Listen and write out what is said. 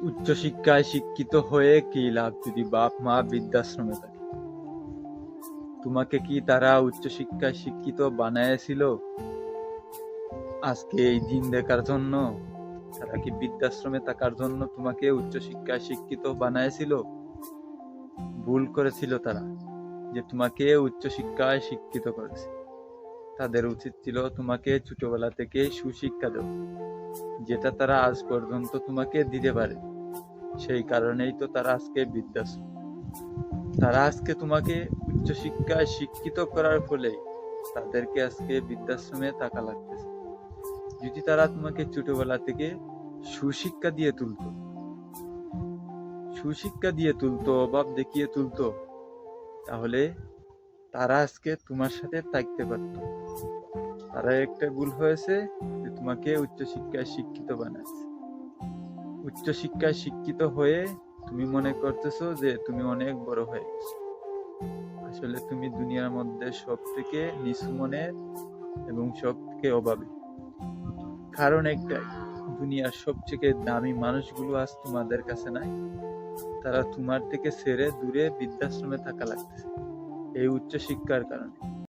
উচ্চশিক্ষায় শিক্ষিত হয়ে কি লাভ যদি বাপ মা বৃদ্ধাশ্রমে থাকে? তোমাকে কি তারা উচ্চশিক্ষায় শিক্ষিত বানাইছিল আজকে এই দিন দেখার জন্য? তারা কি বৃদ্ধাশ্রমে থাকার জন্য তোমাকে উচ্চশিক্ষায় শিক্ষিত বানাইছিল? ভুল করেছিল তারা, যে তোমাকে উচ্চশিক্ষায় শিক্ষিত করেছে। তাদের উচিত ছিল তোমাকে ছোটবেলা থেকে সুশিক্ষা দেওয়া, যেটা তারা আজ পর্যন্ত তোমাকে দিতে পারে। সেই কারণেই তো তারা আজকে বৃদ্ধাশ্রম। তারা আজকে তোমাকে উচ্চশিক্ষায় শিক্ষিত করার ফলে তাদেরকে আজকে বৃদ্ধাশ্রমে থাকা লাগতেছে। যদি তারা তোমাকে ছোটবেলা থেকে সুশিক্ষা দিয়ে তুলতো, অভাব দেখিয়ে তুলতো, তাহলে তারা আজকে তোমার সাথে থাকতে পারতো। তারা একটা ভুল হয়েছে যে তোমাকে উচ্চশিক্ষায় শিক্ষিত বানাচ্ছে। উচ্চশিক্ষায় শিক্ষিত হয়ে তুমি মনে করতেছো যে তুমি অনেক বড় হয়ে গেছো। আসলে তুমি দুনিয়ার মধ্যে সব থেকে নিচু মনের এবং সব থেকে অভাবী। কারণ একটাই, দুনিয়ার সবথেকে দামি মানুষগুলো আজ তোমাদের কাছে নাই। তারা তোমার থেকে ছেড়ে দূরে বৃদ্ধাশ্রমে থাকা লাগতেছে এই উচ্চশিক্ষার কারণে।